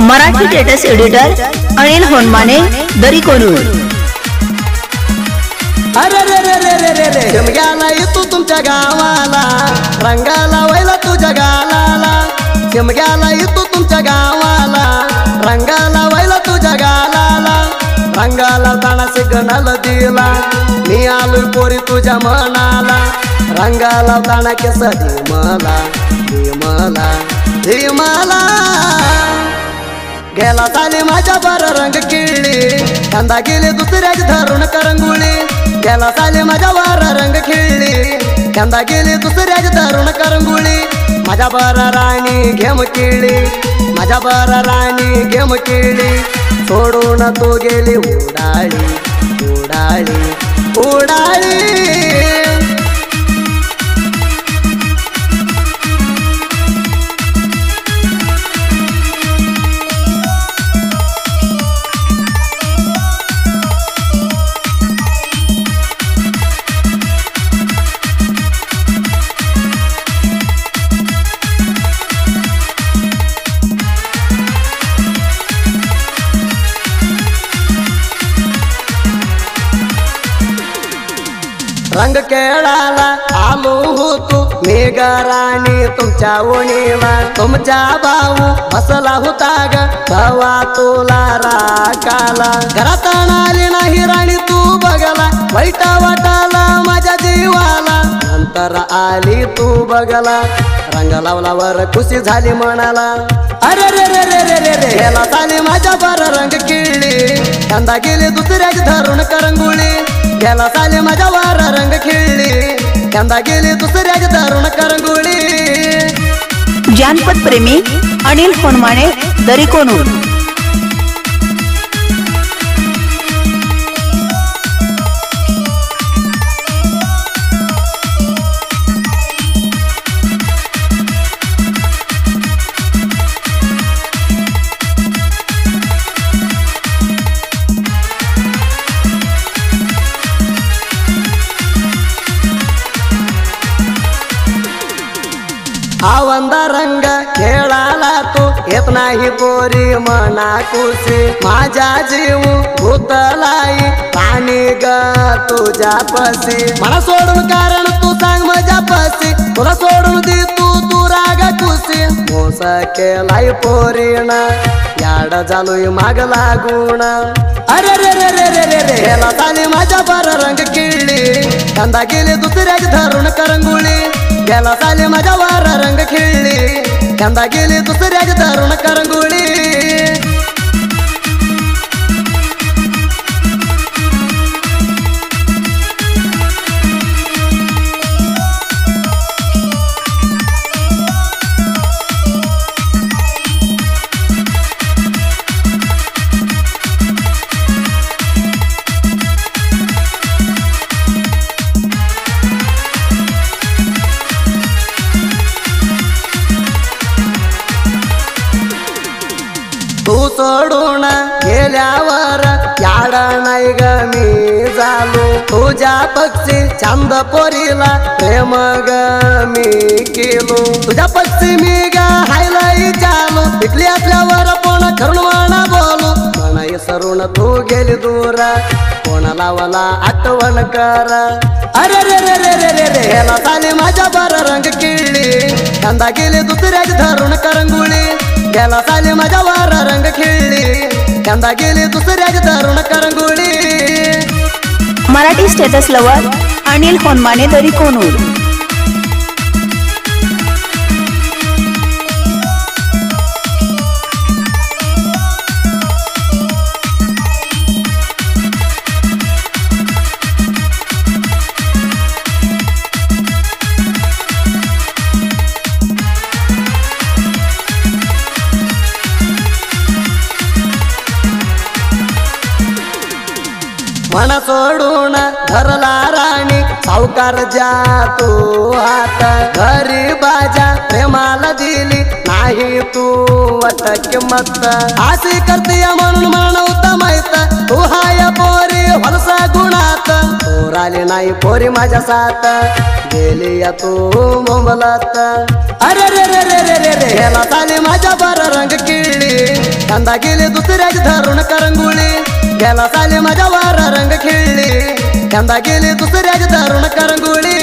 Marathi status editor Anil Honmane Darikonur. अरे रे रे रे रे रे रे शिमग्याला येतो तुमच्या गावाला, रंगाला वैला तुझ्या गालाला। शिमग्याला येतो तुमच्या गावाला, रंगाला वैला तुझ्या गालाला। रंगाला ताना सिग्नल दिला, मी आलोय पोरी तुझ्या मनाला। रंगाला ताना केस मला मला गेला चाली माझ्या बर रंग किळली, कांदा गेले दुसऱ्याच धरून करंगुळी। गेला चाली माझ्या वर रंग खिळली, कांदा गेले दुसऱ्याच धरून करंगुळी। माझ्या बर राणी घेम किळली, माझ्या बर राणी घेम किळली। सोडून तो गेली उडाळी उडाळी उडाळी। रंग खेळाला आलो होतो मी गराणी तुमच्या ओणीला। तुमच्या भाऊ बसला होता ग भावा तुला राखाला। घरात आली नाही राणी तू बघला, वाईट वाटाला माझ्या जीवाला। नंतर आली तू बघला, रंग लावलावर खुशी झाली मनाला। अरे रे रे रे रे रे रे ह्याला चाली माझ्या बर रंग किळली, कांदा गेली दुसऱ्याच धरून करंगुळी। गेला चाली माझ्या वार रंग खिळली, कांदा गेली दुसऱ्याच धरून करंगुळी। जानपद प्रेमी अनिल होनमाने दरीकोनूर। आवंदा रंग खेळाला तू येत नाही पोरी मना कुशी। माझ्या जीव भूतलाई पाणी ग तुझ्या पशी। मला सोडून कारण तू सांग माझ्या पशी, तुला सोडून दे तू राग कुशी। मोस केलाय पोरीन याड झालोय माग लागून। अरे रे रे रे रे रे रे ह्याला चाली माझ्या बर रंग किळली, कांदा गेली दुसऱ्याच धरून करंगुळी। गेला चाली माझ्या वार रंग खिळली, कांदा गेली दुसऱ्याच धरून करंगुळी। तू सोडून गेल्यावर याड नाही ग मी झालो। तुझ्या पक्षी चांद पोरीला प्रेम ग मी केलो। तुझ्या पक्षी मी ग हायलाई चालू, टिकली असल्यावर कोण करून म्हणा बोलू। म्हणा सरून तू गेली दूर, कोणाला मला आठवण कर। अरे रे रे रे रे रे रे ह्याला चाली माझ्या बर रंग किळली, कांदा गेली दुसऱ्याच धरून करंगुळी। गेला चाली माझ्या वार रंग खिळली, कांदा गेली दुसऱ्याच धरून करंगुळी। Marathi status lover Anil Honmane Darikonur. मन सोडून धरला राणी सावकार जातो आता। गरीबाच्या प्रेमाला दिली नाही तू वाट किंमत। अशी करते म्हणून म्हणवता माहित, तू हाय पोरी हलसा गुणात। पोराली नाही पोरी माझ्या साथ, गेली या तू मुंबलात। अरे रे रे रे रे रे रे ह्याला चाली माझ्या बर रंग किळली, यंदा गेली दुसऱ्याची धरून करंगुळी गेला साली माझ्या वार रंग खेळली यंदा गेली दुसऱ्याची धरून करंगुळी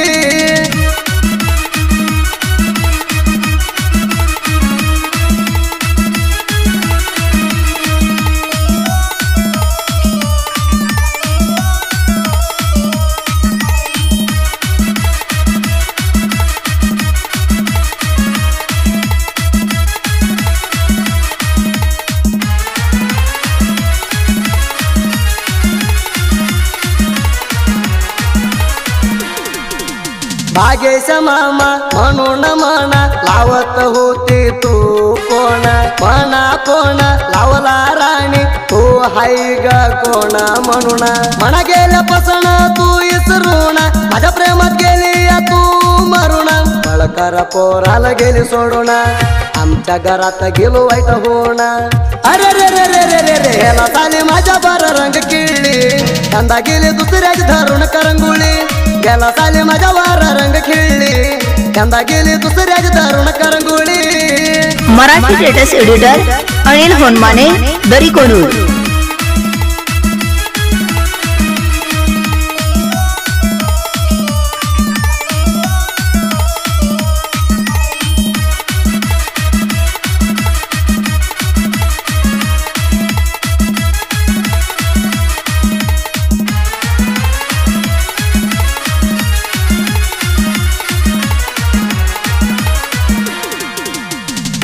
भागेश मामा म्हणून म्हणा लावत होती तू कोण म्हणा कोण लावला राणी तू हाय ग कोण म्हणून म्हणा गेल्यापासून तू इसरून माझ्या प्रेमात गेली तू मरून बळकर पोराला गेली सोडून आमच्या घरात गेलो वाईट होण अरे रे रे रे रे रे रे ह्याला झाली माझ्या बार रंग किळली यंदा गेली दुसऱ्याची धरून करंगुळी गेला साली माझ्या वार रंग खेळली यंदा गेली दुसऱ्याची धरून करंगुळी मराठी स्टेटस एडिटर अनिल होनमाने दरी कोणूर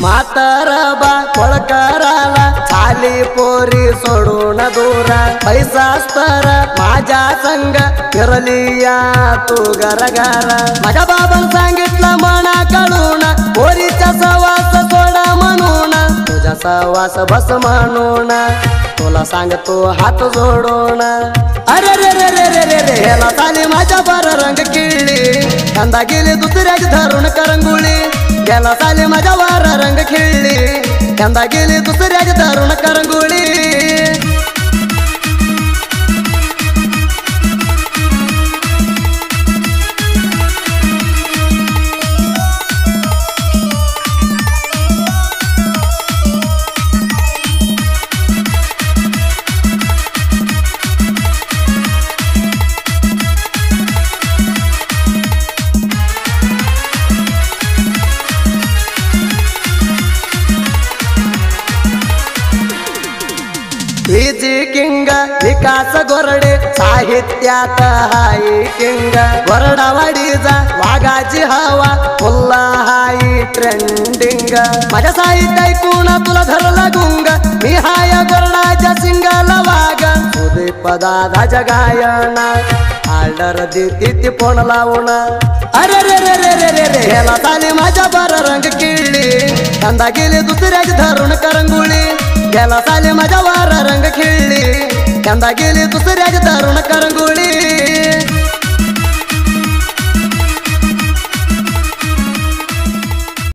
म्हातारबा कोळकराला झाली पोरी सोडून दूर पैसा स्तर माझ्या संग फिरली या तू घरघर माझ्या बाबान सांगितलं मना कळून पोरीचा सवास सोडा म्हणून तुझ्या सवास बस म्हणून तुला सांगतो हात जोडून अरे रे रे रे रे रे रे ह्याला झाली माझ्या बार रंग किळली यंदा गेली दुसऱ्याची धरून करंगुळी गेला साली माझ्या वार रंग खेळली यंदा गेली दुसऱ्याची धरून करंगुळी विजी किंग विकास गोरडे साहित्यात हाय किंग गोरडावाडीचा वाघाची हवा फुल्ला हाय ट्रेंडिंग माझ्या साहित्य ऐकून तुला धरला गुंग मी हाय गोरडाच्या सिंगाला वाघ सुदीप दादाच्या गायना आर्डर देती ती फोन लावून अरे रे रे रे रे रे रे ह्याला झाली माझ्या बार रंग किळली यंदा गेली दुसऱ्याची धरून करंगुळी गेला साली माझ्या वार रंग खेळली यंदा गेली दुसऱ्याची धरून